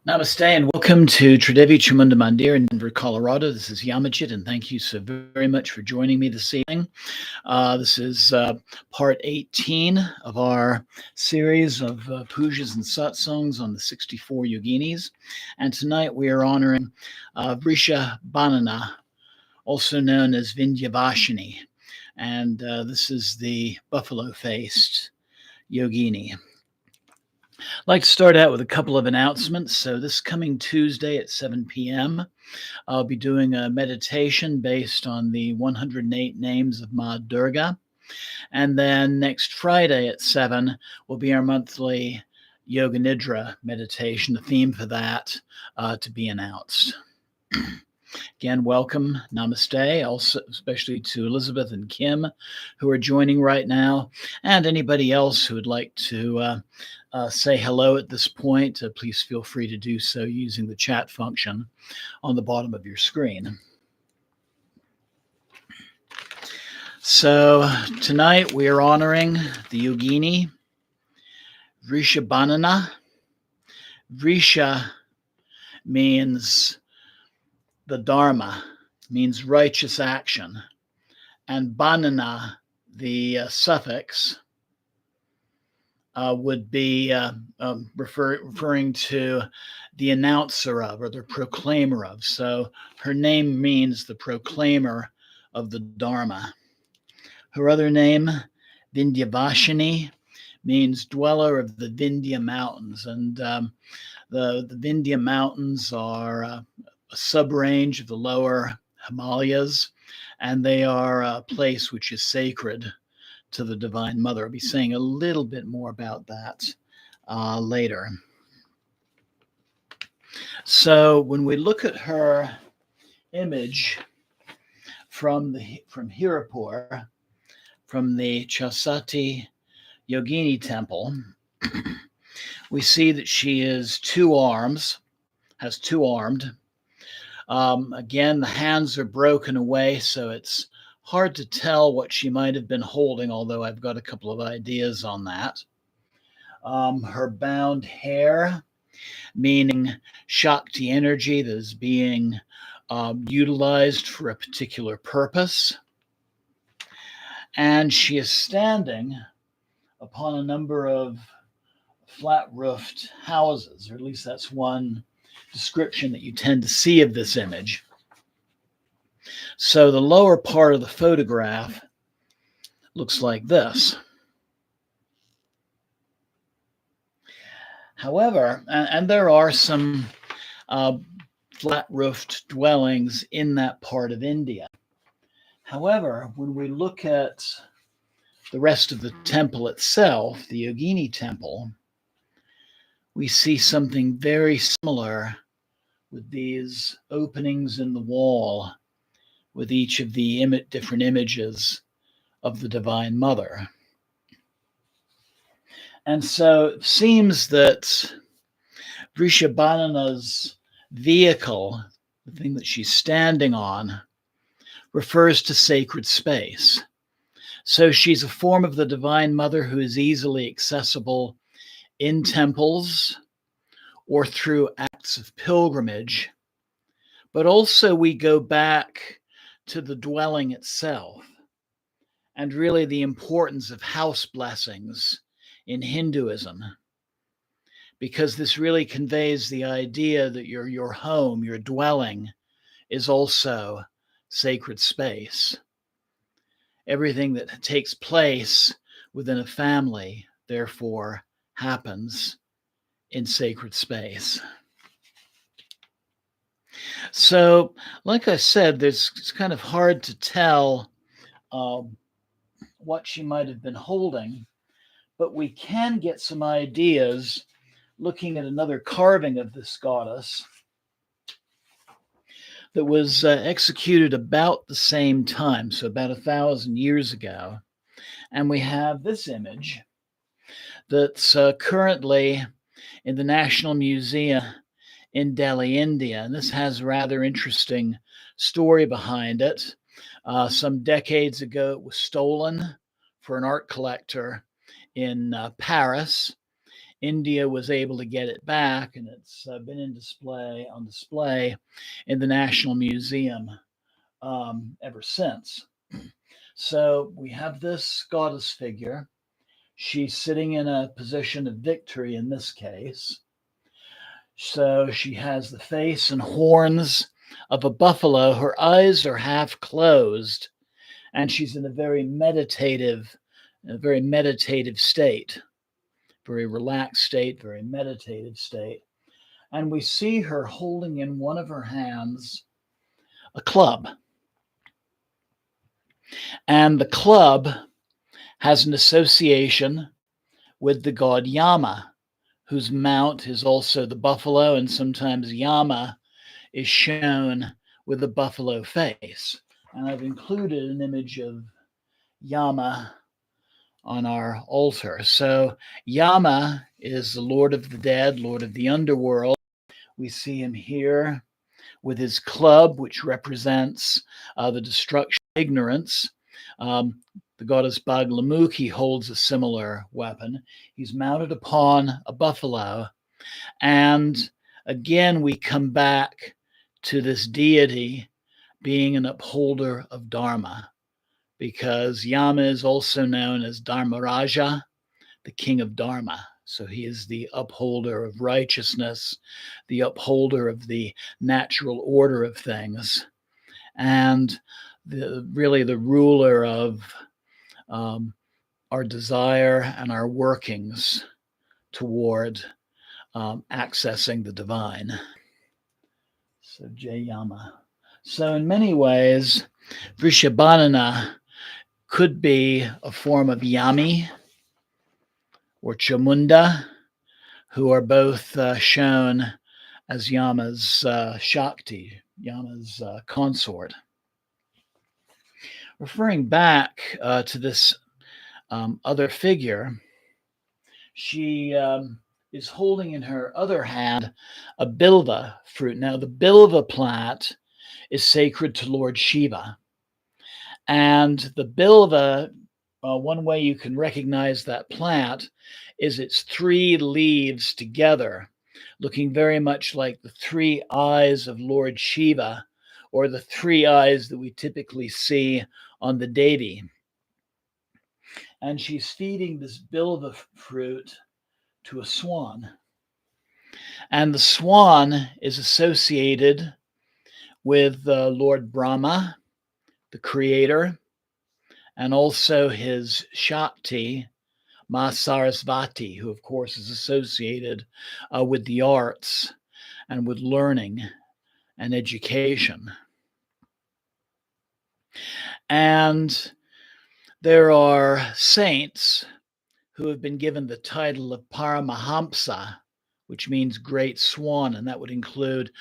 Namaste and welcome to Tridevi Chamunda Mandir in Denver, Colorado. This is Yamajit, and thank you so very much for joining me this evening. This is part 18 of our series of pujas and satsangs on the 64 Yoginis. And tonight we are honoring Vrshabhanana, also known as Vindhyavashini. And this is the buffalo-faced Yogini. I'd like to start out with a couple of announcements. So this coming Tuesday at 7 p.m., I'll be doing a meditation based on the 108 names of Ma Durga. And then next Friday at 7 will be our monthly Yoga Nidra meditation, the theme for that to be announced. Again, welcome, namaste, also especially to Elizabeth and Kim, who are joining right now, and anybody else who would like to say hello at this point, please feel free to do so using the chat function on the bottom of your screen. So tonight we are honoring the Yogini, Vrshabhanana. Vrisha means the Dharma, means righteous action, and Banana, the suffix, would be referring to the announcer of, or the proclaimer of. So her name means the proclaimer of the Dharma. Her other name, Vindhyavashini, means dweller of the Vindhya Mountains. And the Vindhya Mountains are a sub-range of the lower Himalayas, and they are a place which is sacred to the Divine Mother. I'll be saying a little bit more about that later. So when we look at her image from Hirapur, from the Chasati Yogini temple, we see that she is has two-armed. Again, the hands are broken away, so it's hard to tell what she might have been holding, although I've got a couple of ideas on that. Her bound hair, meaning Shakti energy that is being utilized for a particular purpose. And she is standing upon a number of flat-roofed houses, or at least that's one description that you tend to see of this image. So the lower part of the photograph looks like this. However, and there are some flat-roofed dwellings in that part of India. However, when we look at the rest of the temple itself, the Yogini temple, we see something very similar with these openings in the wall with each of the different images of the Divine Mother. And so it seems that Vrshabhanana's vehicle, the thing that she's standing on, refers to sacred space. So she's a form of the Divine Mother who is easily accessible in temples or through acts of pilgrimage. But also we go back to the dwelling itself and really the importance of house blessings in Hinduism, because this really conveys the idea that your home, your dwelling, is also sacred space. Everything that takes place within a family, therefore, happens in sacred space. So, like I said, it's kind of hard to tell what she might have been holding, but we can get some ideas looking at another carving of this goddess that was executed about the same time, so about 1,000 years ago. And we have this image that's currently in the National Museum in Delhi, India. And this has a rather interesting story behind it. Some decades ago, it was stolen for an art collector in Paris India was able to get it back, and it's been on display in the National Museum ever since. So we have this goddess figure. She's sitting in a position of victory in this case. So she has the face and horns of a buffalo. Her eyes are half closed, and she's in a very meditative state, very relaxed state, very meditative state. And we see her holding in one of her hands a club. And the club has an association with the god Yama, whose mount is also the buffalo, and sometimes Yama is shown with a buffalo face. And I've included an image of Yama on our altar. So Yama is the Lord of the dead, Lord of the underworld. We see him here with his club, which represents the destruction of ignorance. The goddess Baglamukhi holds a similar weapon. He's mounted upon a buffalo. And again, we come back to this deity being an upholder of Dharma, because Yama is also known as Dharmaraja, the king of Dharma. So he is the upholder of righteousness, the upholder of the natural order of things, and really the ruler of our desire and our workings toward accessing the divine. So Jayama. So in many ways, Vrshabhanana could be a form of Yami or Chamunda, who are both shown as Yama's Shakti, Yama's consort. Referring back to this other figure, she is holding in her other hand a bilva fruit. Now, the bilva plant is sacred to Lord Shiva. And the bilva, one way you can recognize that plant is its three leaves together, looking very much like the three eyes of Lord Shiva, or the three eyes that we typically see on the Devi. And she's feeding this bilva fruit to a swan. And the swan is associated with Lord Brahma, the creator, and also his Shakti, Ma Sarasvati, who of course is associated with the arts and with learning and education. And there are saints who have been given the title of Paramahamsa, which means great swan, and that would include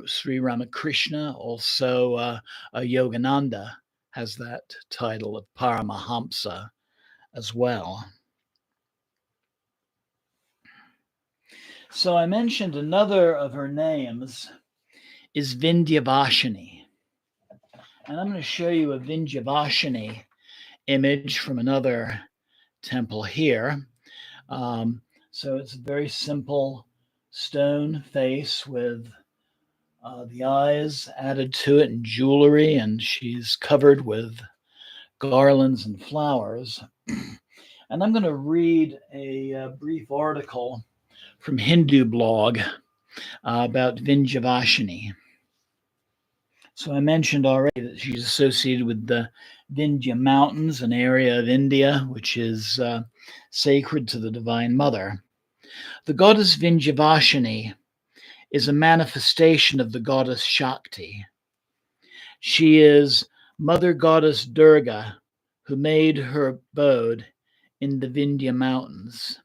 Sri Ramakrishna. Also, Yogananda has that title of Paramahamsa as well. So I mentioned another of her names is Vindyavashini. And I'm going to show you a Vindyavashini image from another temple here. So it's a very simple stone face with the eyes added to it and jewelry, and she's covered with garlands and flowers. And I'm going to read a brief article from Hindu blog about Vindyavashini. So I mentioned already that she's associated with the Vindhya Mountains, an area of India which is sacred to the Divine Mother. The goddess Vindyavashini is a manifestation of the goddess Shakti. She is Mother Goddess Durga, who made her abode in the Vindhya Mountains.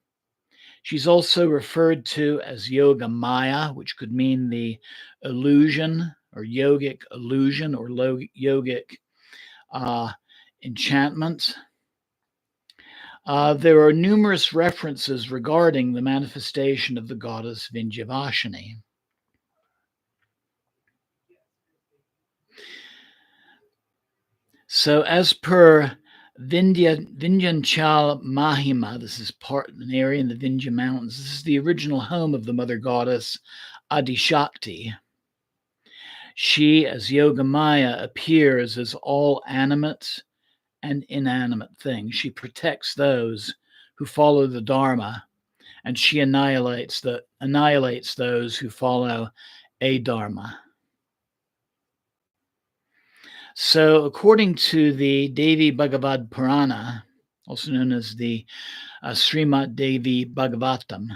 She's also referred to as Yoga Maya, which could mean the illusion or yogic illusion or yogic enchantment. There are numerous references regarding the manifestation of the goddess Vindyavashini. So as per Vindhyanchal Mahima. This is an area in the Vindhya Mountains. This is the original home of the mother goddess Adishakti. She, as Yogamaya, appears as all animate and inanimate things. She protects those who follow the Dharma, and she annihilates those who follow adharma. So, according to the Devi Bhagavad Purana, also known as the Srimad Devi Bhagavatam,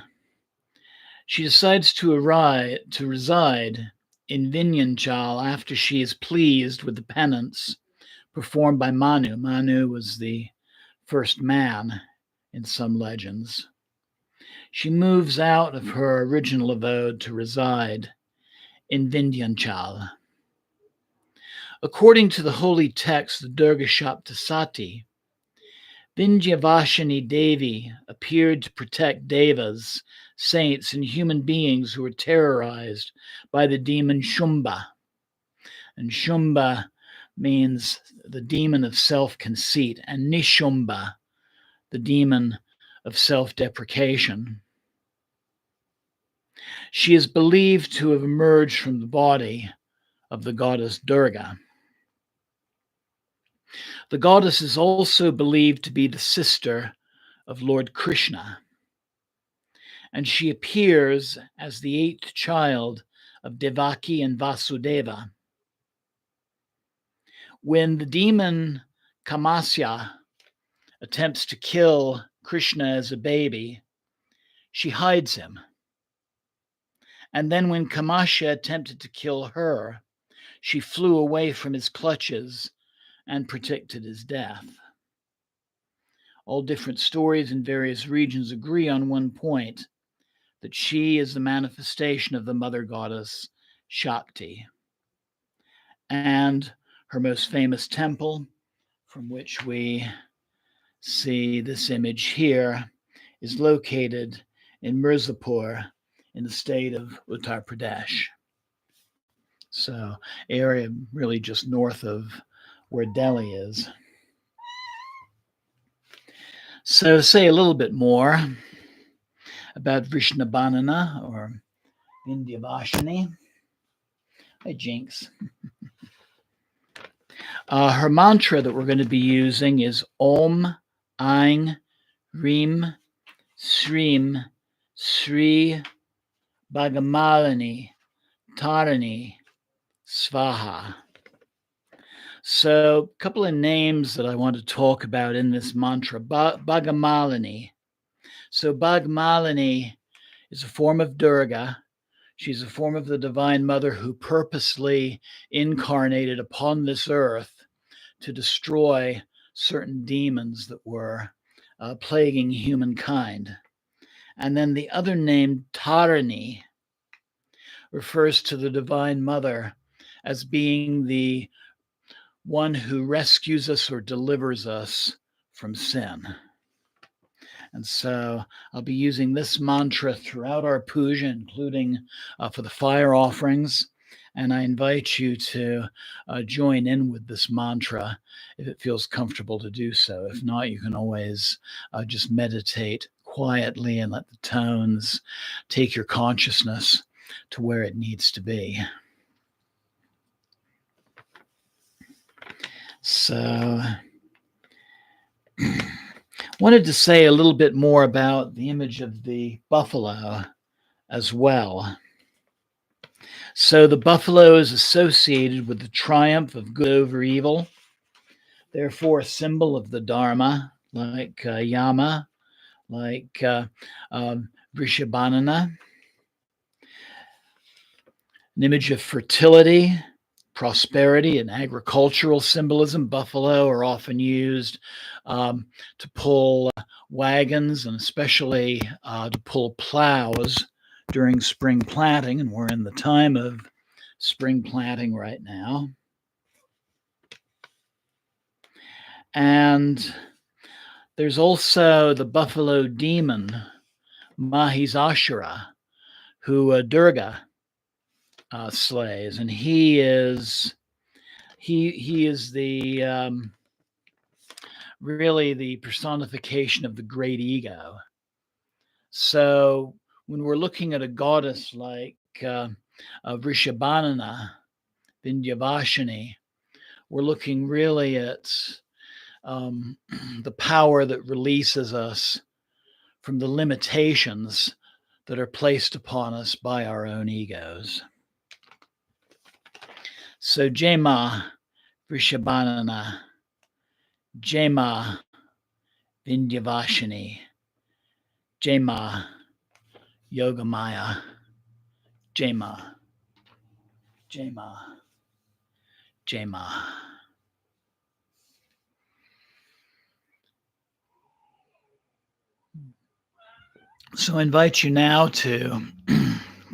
she decides to reside in Vindhyanchal after she is pleased with the penance performed by Manu. Manu was the first man in some legends. She moves out of her original abode to reside in Vindhyanchal. According to the holy text, the Durga Shaptasati, Vindhyavashini Devi appeared to protect devas, saints, and human beings who were terrorized by the demon Shumba. And Shumba means the demon of self-conceit, and Nishumbha, the demon of self-deprecation. She is believed to have emerged from the body of the goddess Durga. The goddess is also believed to be the sister of Lord Krishna, and she appears as the 8th child of Devaki and Vasudeva. When the demon Kamasya attempts to kill Krishna as a baby, she hides him. And then when Kamasya attempted to kill her, she flew away from his clutches and predicted his death. All different stories in various regions agree on one point, that she is the manifestation of the mother goddess Shakti. And her most famous temple, from which we see this image here, is located in Mirzapur in the state of Uttar Pradesh. So, area really just north of where Delhi is. So, say a little bit more about Vrshabhanana or Vindhyavashini. Hi, Jinx. Her mantra that we're going to be using is Om Aing Reem Sreem Sri Bhagamalini Tarani Svaha. So, a couple of names that I want to talk about in this mantra. Bhagamalini. So, Bhagamalini is a form of Durga. She's a form of the Divine Mother who purposely incarnated upon this earth to destroy certain demons that were plaguing humankind. And then the other name, Tarini, refers to the Divine Mother as being the one who rescues us or delivers us from sin. And so I'll be using this mantra throughout our puja, including for the fire offerings. And I invite you to join in with this mantra if it feels comfortable to do so. If not, you can always just meditate quietly and let the tones take your consciousness to where it needs to be. So, wanted to say a little bit more about the image of the buffalo as well. So the buffalo is associated with the triumph of good over evil, therefore a symbol of the Dharma, like Yama, like Vrshabhanana. An image of fertility, prosperity, and agricultural symbolism. Buffalo are often used to pull wagons and especially to pull plows during spring planting, and we're in the time of spring planting right now. And there's also the buffalo demon, Mahishasura, who Durga slays, and he is the really the personification of the great ego. So when we're looking at a goddess like Vrshabhanana, Vindhyavashini, we're looking really at um, the power that releases us from the limitations that are placed upon us by our own egos. So Jema Vrshabhanana, Jema Vindhyavashini, Jema Yogamaya, Jema, Jema, Jema. So I invite you now to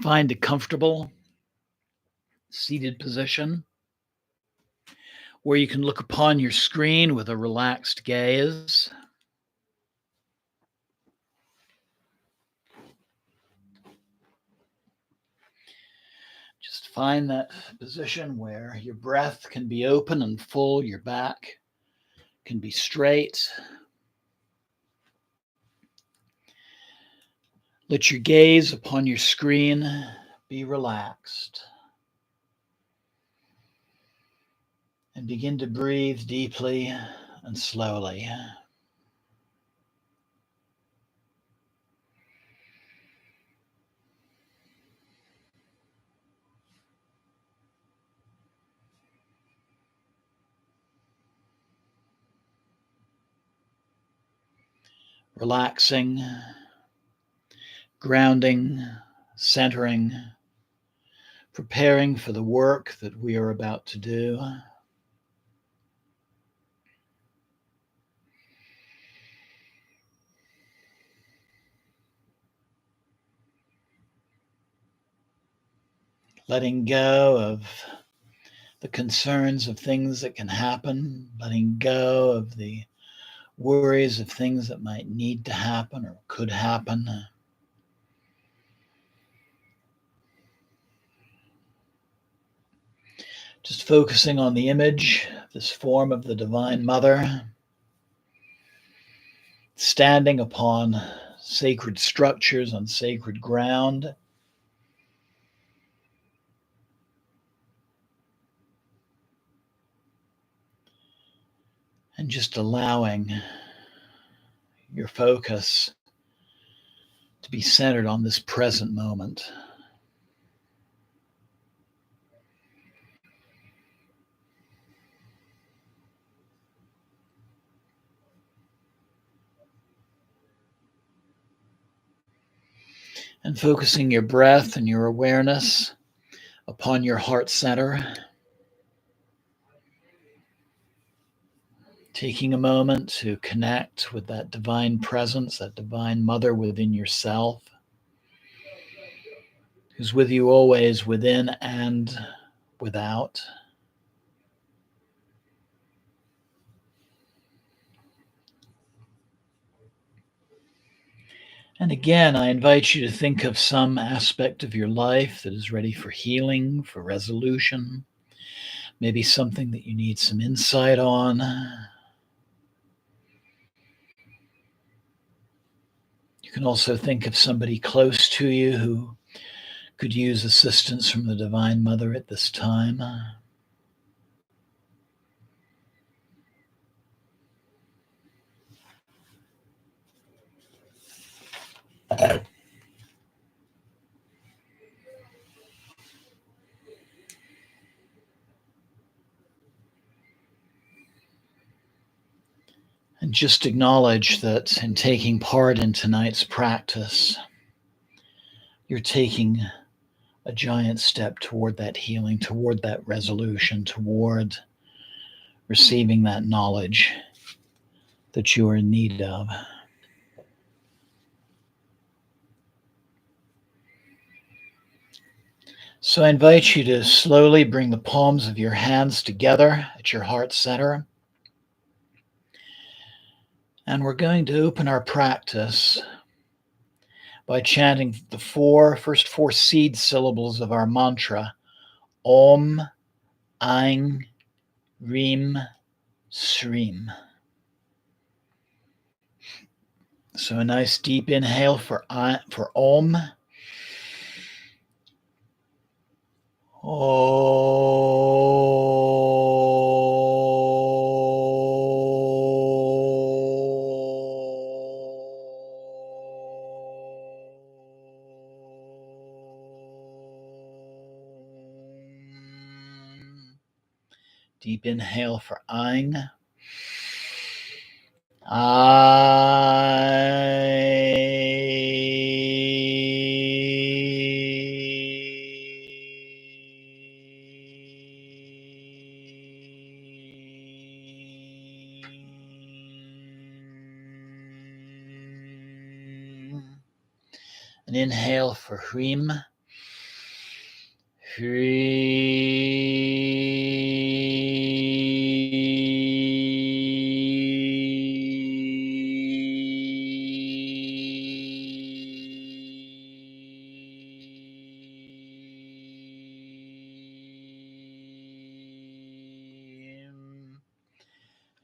find a comfortable seated position where you can look upon your screen with a relaxed gaze. Just find that position where your breath can be open and full, your back can be straight. Let your gaze upon your screen be relaxed. And begin to breathe deeply and slowly. Relaxing, grounding, centering, preparing for the work that we are about to do. Letting go of the concerns of things that can happen, letting go of the worries of things that might need to happen or could happen. Just focusing on the image, this form of the Divine Mother, standing upon sacred structures on sacred ground. And just allowing your focus to be centered on this present moment. And focusing your breath and your awareness upon your heart center. Taking a moment to connect with that divine presence, that divine mother within yourself, who's with you always, within and without. And again, I invite you to think of some aspect of your life that is ready for healing, for resolution, maybe something that you need some insight on. You can also think of somebody close to you who could use assistance from the Divine Mother at this time. And just acknowledge that in taking part in tonight's practice, you're taking a giant step toward that healing, toward that resolution, toward receiving that knowledge that you are in need of. So I invite you to slowly bring the palms of your hands together at your heart center. And we're going to open our practice by chanting the first four seed syllables of our mantra, Om, Aing, Reem, Sreem. So a nice deep inhale for Om. Deep inhale for Ein. An inhale for Hrim.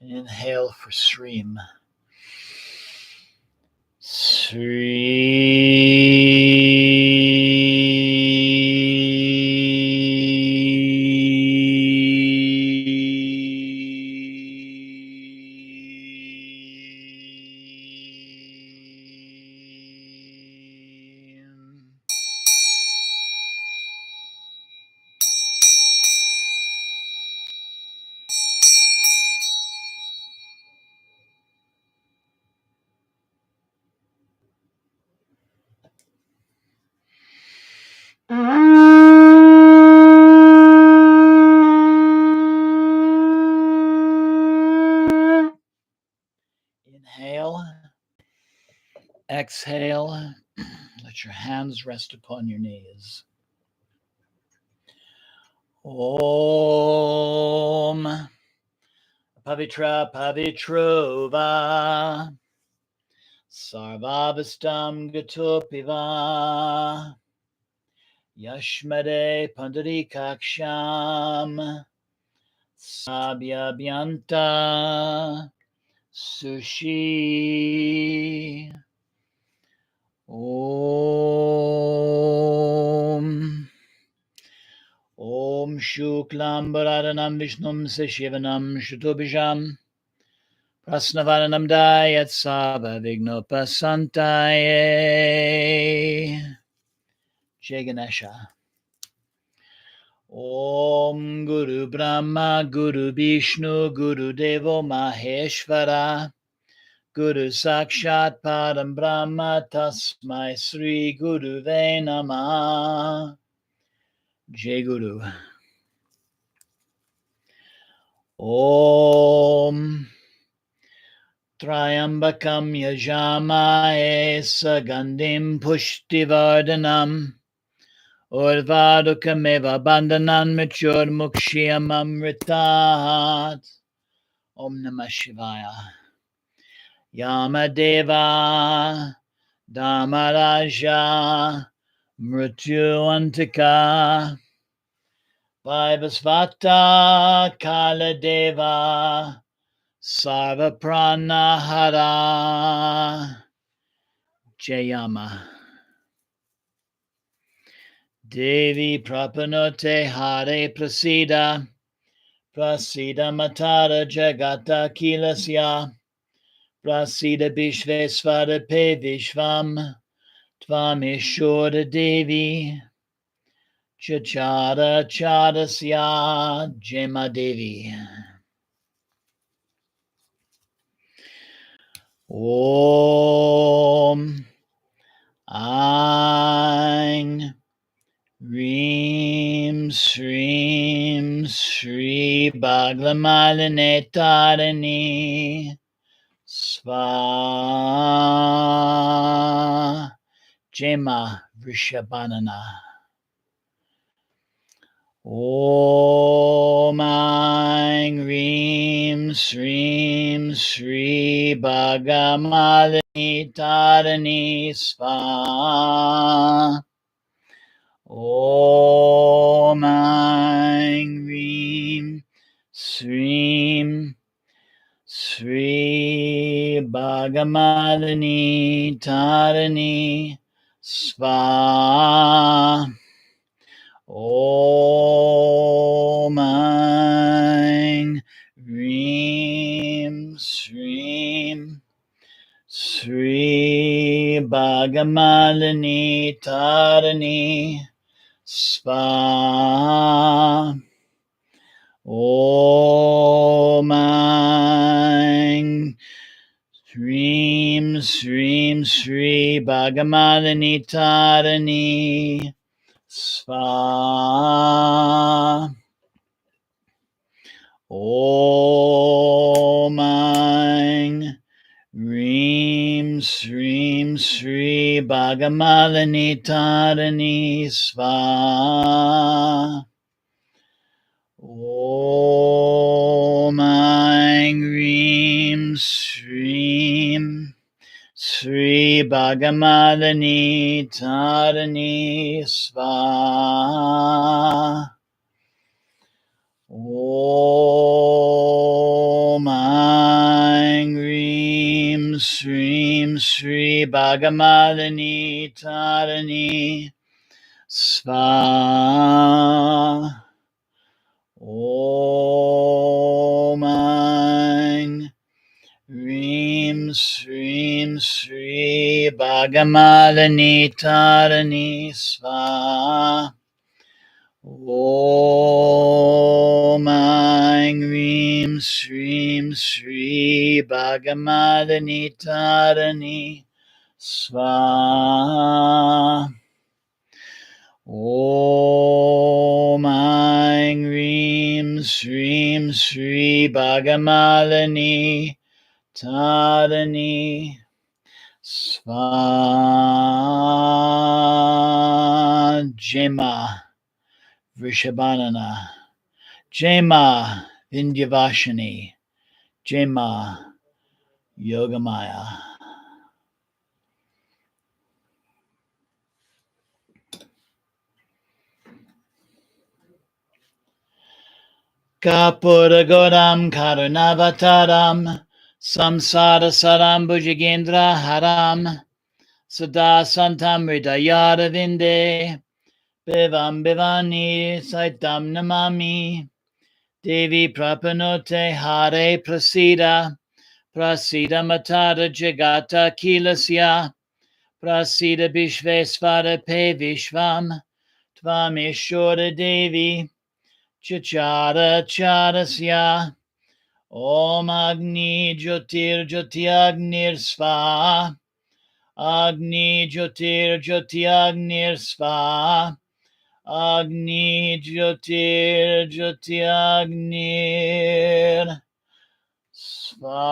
Inhale for Srim. Inhale, exhale, let your hands rest upon your knees. Om Pavitra Pavitrova Sarvavastam Gatopiva Yashmade Pandarikaksham Sabhyabhyanta Sushi Om Shuklam Bharadhanam Vishnum Sashivanam Shatobhijam Prasnavaranam Dayat Sabha Vignopasantaye Jai Ganesha. Om Guru Brahma Guru Vishnu Guru Devo Maheshvara Guru Sakshat Padam Brahma Tasmai Sri Guru Ve Namah. Jai Guru. Om Triambakam Yajamaye Sagandim Pushtivardhanam Urvadukameva Bandhanan Machur Mukshiyam Amritat. Om Namah Shivaya. Yamadeva Dhamaraja Mrityuantika Vaivasvata Kaladeva Sarva Pranahara Jayama. Devi Prapanote Hare Prasida Prasida Matara Jagata Kilasya Prasida Bishvesvara Pe Vishvam Tvameshwara Devi Chachara Chadasya Jema Devi. Om Ain Reem Sreem Sri Bhagavamalane Tarani Sva Jema Vrshabhanana. Om Aing Reem Sreem Sri Bhagamalini Tarani Sva. Om Aing Reem Sreem Sri Bhagamalini Bhagamalini Tarani Sva. Om Aing Reem Sreem Sri Bhagamalini Tarani Sva. Om Aing Sreem Sreem Sri Bhagamalini Tarani Sva. Om Aing Reem Sreem Sri Bhagamalini Tarani Sva. Om Aing Reem Sreem Sri Bhagamalini Tarani Sva. Om Aing Reem Sreem Sri Bhagamalini Tarani Sva. Om Aing Reem Sreem Sri Bhagamalini Tarani Sva. Om Aing Reem Sreem Sri Bhagamalini Tarani Sva. Om Aing Reem Sreem Sri Bhagamalini Tarani Sva. Jema Vrshabhanana. Jema Vindyavashini. Jema Yogamaya. Kapuragodam Karunavataram Samsara Saram Bhujagendra Haram Sada Santam Hridayara Vinde Bivam Bivani Saitam Namami Devi Prapanote Hare Prasida Prasida Matara Jagata Kilasya Prasida Bishvesvara Pe Vishvam Tvameshwara Devi Chachara Charasya Om Agni Jyotir Jyotiagnir Sva. Agni Jyotir Jyotiagnir Sva. Agni Jyotir Jyotiagnir Sva.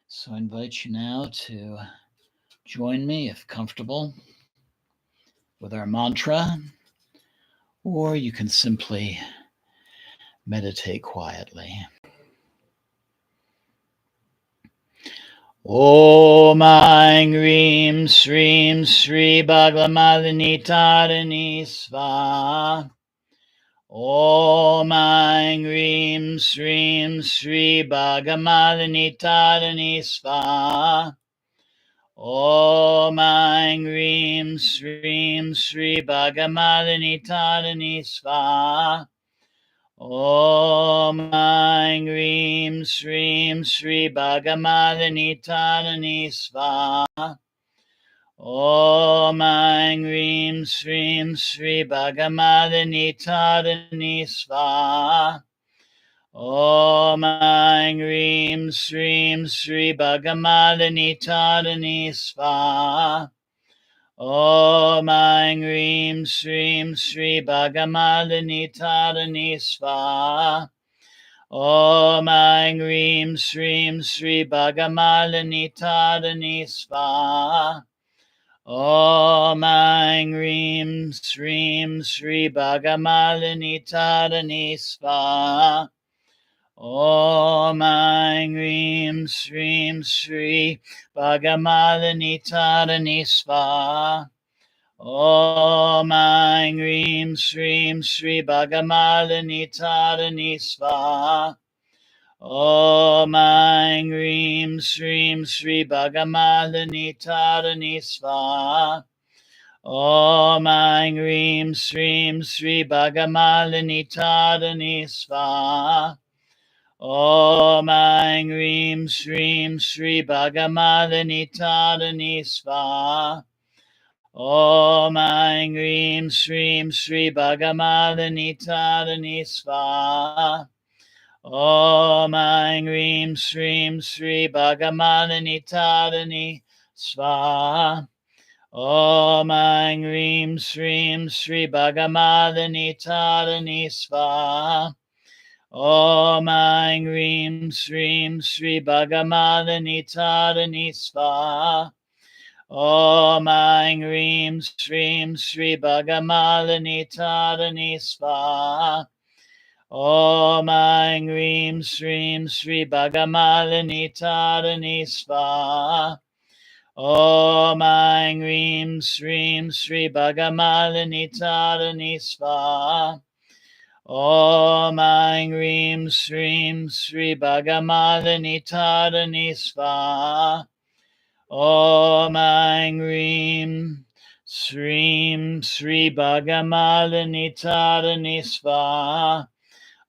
So I invite you now to join me, if comfortable, with our mantra, or you can simply meditate quietly. Om Aing Reem Sreem Sri Bhagamalini Tarani Sva. Om Aing Reem Sreem Sri Bhagamalini Tarani Sva. Om Aing Reem Sreem Sri Bhagamalini Tarani Sva. Om Aing Reem Sreem Sri Bhagamalini Tarani Sva. Om Aing Reem Sreem Sri Bhagamalini Tarani Sva. Om Aing Reem Sreem Sri Bhagamalini Tarani Sva. Om Aing Reem Sreem Sri Bhagamalini Tarani Sva. Om Aing Reem Sreem Sri Bhagamalini Tarani Sva. Om Aing Reem Sreem Sri Bhagamalini Tarani Sva. Om Aing Reem Sreem Sri Bhagamalini Tarani Sva. Om Aing Rim Shrim Shri Bhagamalini Tarani Svaha. Om Aing Rim Shrim Shri Bhagamalini Tarani Svaha. Om Aing Rim Shrim Shri Bhagamalini Tarani Svaha. Om Aing Rim Shrim Shri Bhagamalini Tarani Svaha. Om Aing Rim Shrim Shri Bhagamalini Tarani Svaha. Om Aing Rim Shrim Shri Bhagamalini Tarani Svaha. Om Aing Rim Shrim Shri Bhagamalini Tarani Svaha. Om Aing Rim Shrim Shri Bhagamalini Tarani Svaha. Om Aing Rim Shrim Shri Bhagamalini Tarani Svaha. Om Aing Rim Shrim Shri Bhagamalini Tarani Svaha. Om Aing Rim Shrim Shri Bhagamalini Tarani Svaha. Om Aing Rim Shrim Shri Bhagamalini Tarani Svaha. Om Aing Rim Shrim Shri Bhagamalini Tarani Svaha.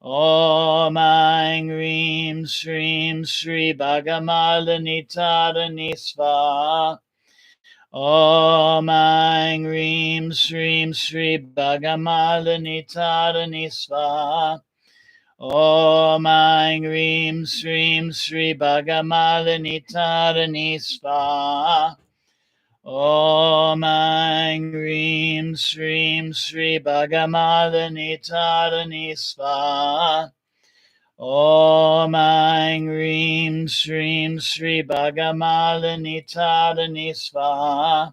Om Aing Rim Shrim Shri Bhagamalini Tarani Svaha. Om Aing Rim Shrim Shri Bhagamalini Tarani Svaha. Om Aing Rim Shrim Shri Bhagamalini Tarani Svaha. Om Aing Rim Shrim Shri Bhagamalini Tarani Svaha. Om Aing Rim Shrim Shri Bhagamalini Tarani Svaha.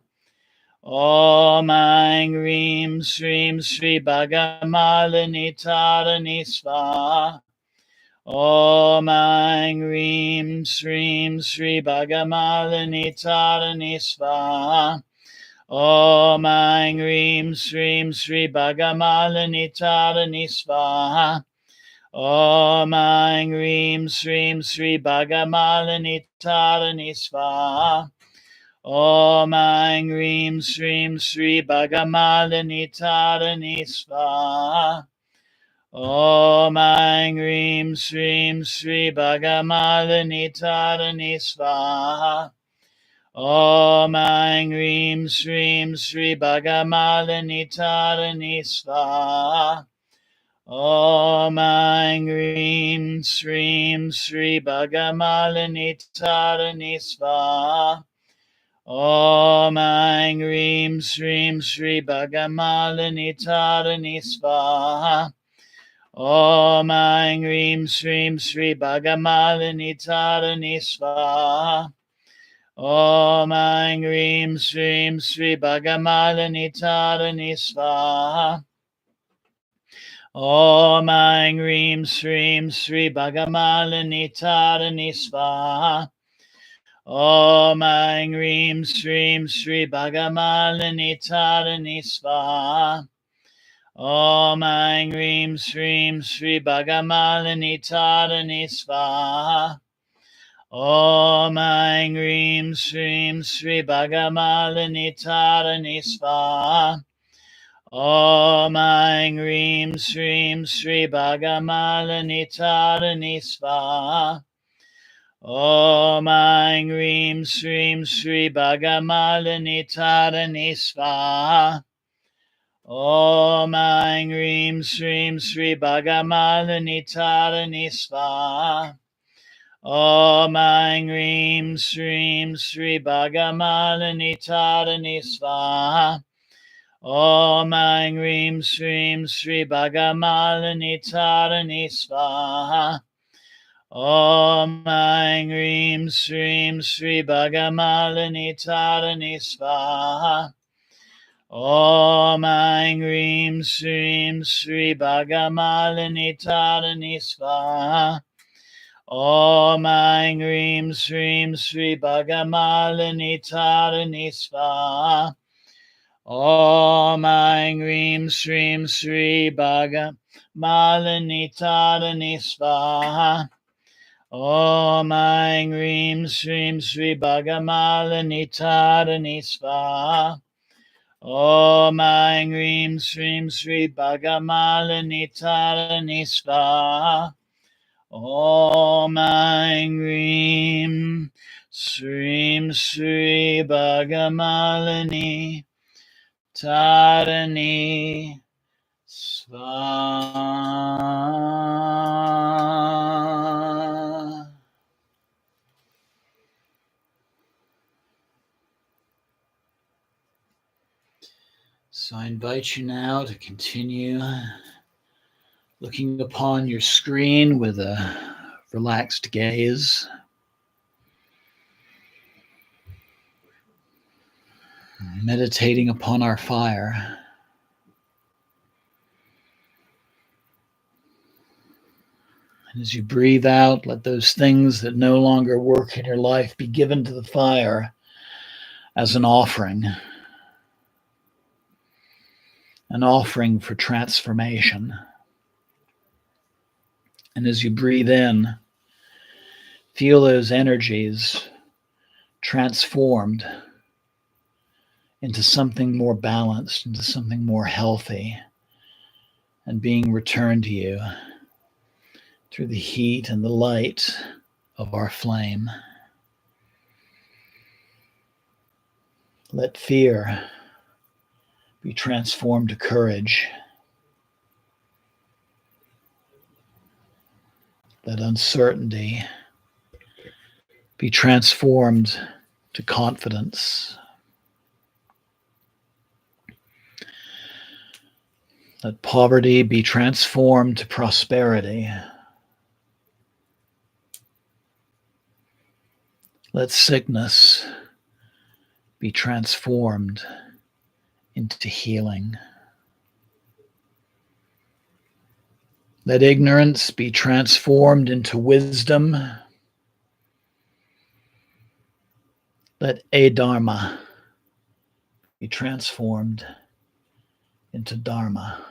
Om Aing Rim Shrim Shri Bhagamalini Tarani Svaha. Om Aing Rim Shrim Shri Bhagamalini Tarani Svaha. Om Aing Rim Shrim Shri Bhagamalini Tarani Svaha. Om Aing Rim Shrim Shri Bhagamalini Tarani Svaha. Om Aing Rim Shrim Shri Bhagamalini Tarani Svaha. Om Aing Rim Shrim Shri Bhagamalini Tarani Svaha. Om Aing Rim Shrim Shri Bhagamalini Tarani Svaha. Om Aing Rim Shrim Shri Bhagamalini Tarani Svaha. Om Aing Rim Shrim Shri Bhagamalini Tarani Svaha. Om Aing Rim Shrim Shri Bhagamalini Tarani Svaha. Om Aing Rim Shrim Shri Bhagamalini Tarani Svaha. Om Aing Rim Shrim Shri Bhagamalini Tarani Svaha. Om Aing Rim Shrim Shri Bhagamalini Tarani Svaha. Om Aing Rim Shrim Shri Bhagamalini Tarani Svaha. Om Aing Rim Shrim Shri Bhagamalini Tarani Svaha. Om Aing Rim Shrim Shri Bhagamalini Tarani Svaha. Om Aing Rim Shrim Shri Bhagamalini Tarani Svaha. Om Aing Rim Shrim Shri Bhagamalini Tarani Svaha. Om Aing Rim Shrim Shri Bhagamalini Tarani Svaha. Om Aing Rim Shrim Shri Bhagamalini Tarani Svaha. Om Aing Rim Shrim Shri Bhagamalini Tarani Svaha. Om Aing Rim Shrim Shri Bhagamalini Tarani Svaha. Om Aing Rim Shrim Shri Bhagamalini Tarani Svaha. Om Aing Reem Shreem Shri Bhaga Malini Tadani Svaha. Om Aing Reem Shreem Shri Bhaga Malini Tadani Svaha. Om Aing Reem Shreem Shri Bhaga Malini Tadani Svaha. Om Aing Reem Shreem Shri Bhaga Malini Tadani Svaha. So I invite you now to continue looking upon your screen with a relaxed gaze, meditating upon our fire. And as you breathe out, let those things that no longer work in your life be given to the fire as an offering for transformation. And as you breathe in, feel those energies transformed into something more balanced, into something more healthy, and being returned to you through the heat and the light of our flame. Let fear be transformed to courage. Let uncertainty be transformed to confidence. Let poverty be transformed to prosperity. Let sickness be transformed into healing. Let ignorance be transformed into wisdom. Let adharma be transformed into dharma.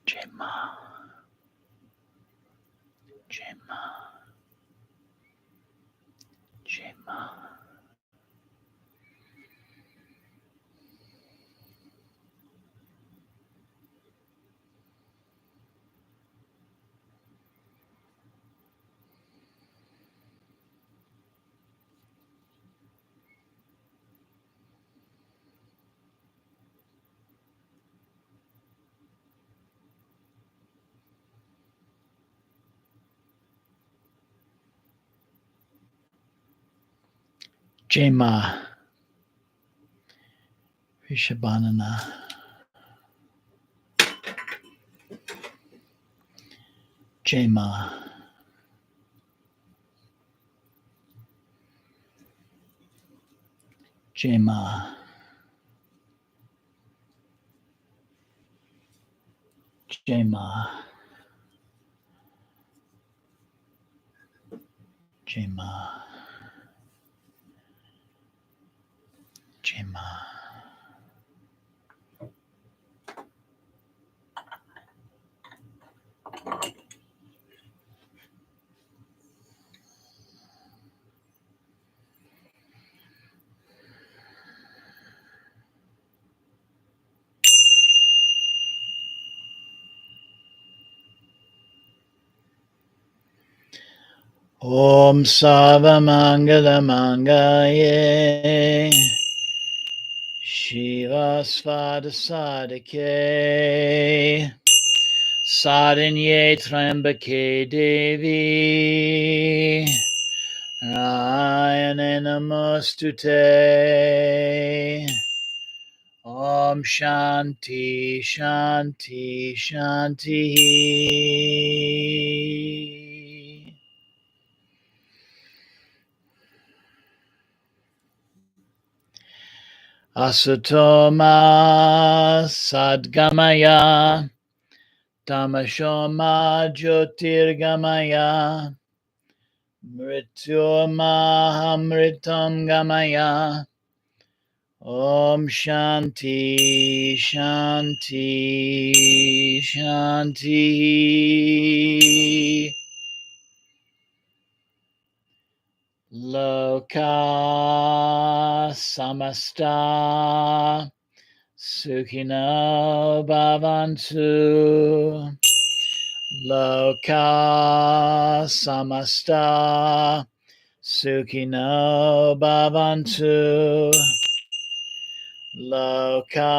Jema, Jema, Jema. Jema, Vrshabhanana. Jema. Jema. Jema. Jema. Jema. Om Sarvamangala Mangaye Shiva Svada Sadake Sadanye Trambake Devi Ayane Namostute Om Shanti Shanti Shanti Asatoma Sadgamaya Tamashoma Jyotirgamaya Mrityomaham Gamaya Om Shanti Shanti Shanti Loka Samasta Sukhino Bhavantu Loka Samasta Sukhino Bhavantu Loka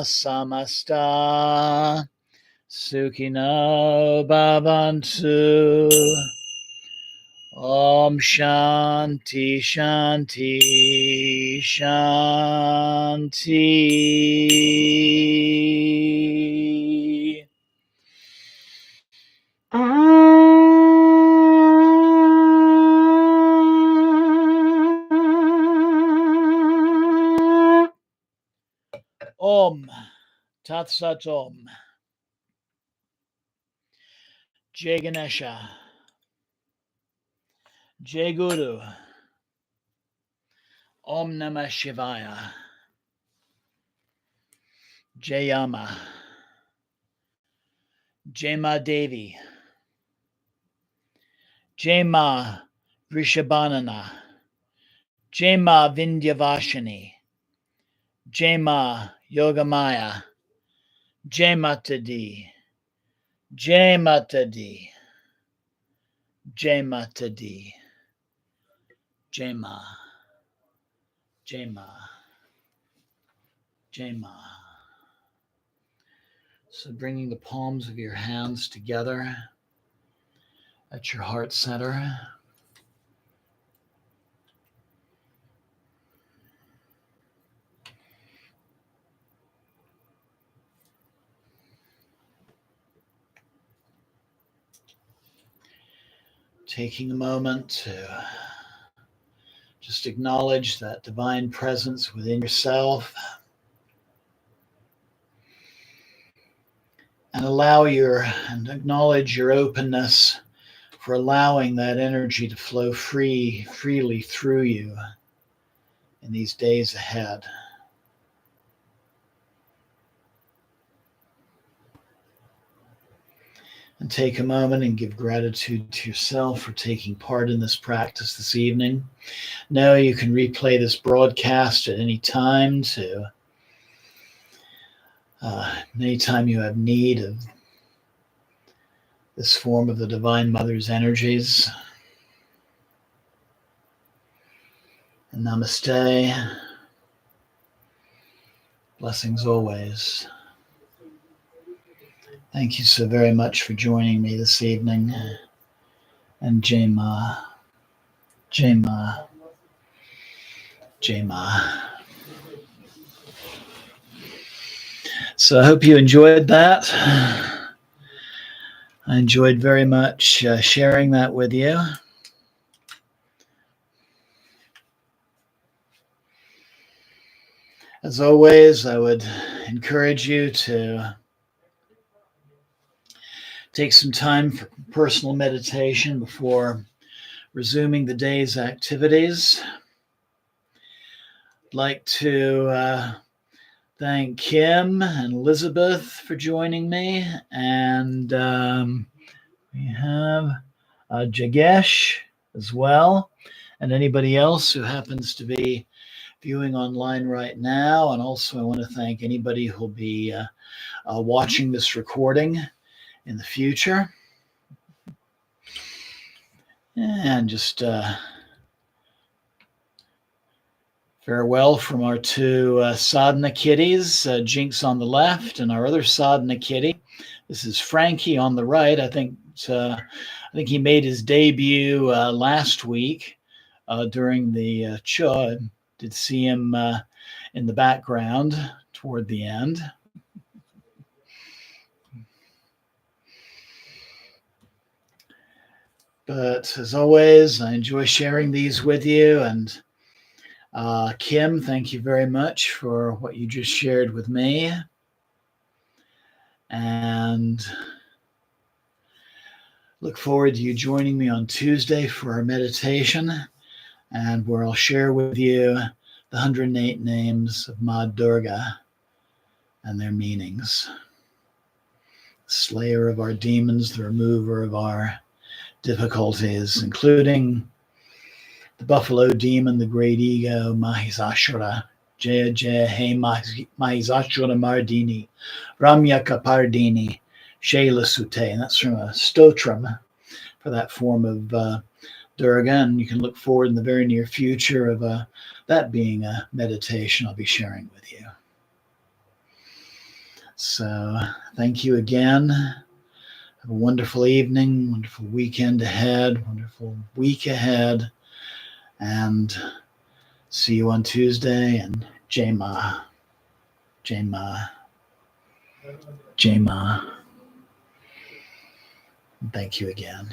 Samasta Sukhino Bhavantu Om Shanti Shanti Shanti Om Tat Sat Om Jai Ganesha Jai Guru Om Namah Shivaya Jai Yama Jai Ma Devi Jai Ma Vrshabhanana Jai Ma Vindyavashini Jai Ma Yogamaya Jai Mata Di Jai Mata Di Jai Mata Di Jai Ma Jai Ma Jai Ma. So bringing the palms of your hands together at your heart center. Taking a moment to just acknowledge that divine presence within yourself and acknowledge your openness for allowing that energy to flow freely through you in these days ahead. And take a moment and give gratitude to yourself for taking part in this practice this evening. Know you can replay this broadcast at any time anytime you have need of this form of the Divine Mother's energies. And namaste. Blessings always. Thank you so very much for joining me this evening. And Jai Ma, Jai Ma, Jai Ma. So I hope you enjoyed that. I enjoyed very much sharing that with you. As always, I would encourage you to take some time for personal meditation before resuming the day's activities. I'd like to thank Kim and Elizabeth for joining me, and we have Jagesh as well, and anybody else who happens to be viewing online right now. And also, I want to thank anybody who'll be watching this recording in the future. And just farewell from our two sadhana kitties, Jinx on the left, and our other sadhana kitty. This is Frankie on the right. I think he made his debut last week during the Cho. I did see him in the background toward the end. But as always, I enjoy sharing these with you. And Kim, thank you very much for what you just shared with me. And look forward to you joining me on Tuesday for our meditation, and where I'll share with you the 108 names of Ma Durga and their meanings. Slayer of our demons, the remover of our difficulties, including the buffalo demon, the great ego, Mahishasura. Jaya Jaya He Mahishasura Mardini, Ramya Kapardini, Shaila Sute. And that's from a stotram for that form of Durga. And you can look forward in the very near future of that being a meditation I'll be sharing with you. So thank you again. Have a wonderful evening, wonderful weekend ahead, wonderful week ahead, and see you on Tuesday. And Jai Ma, Jai Ma, Jai Ma. Thank you again.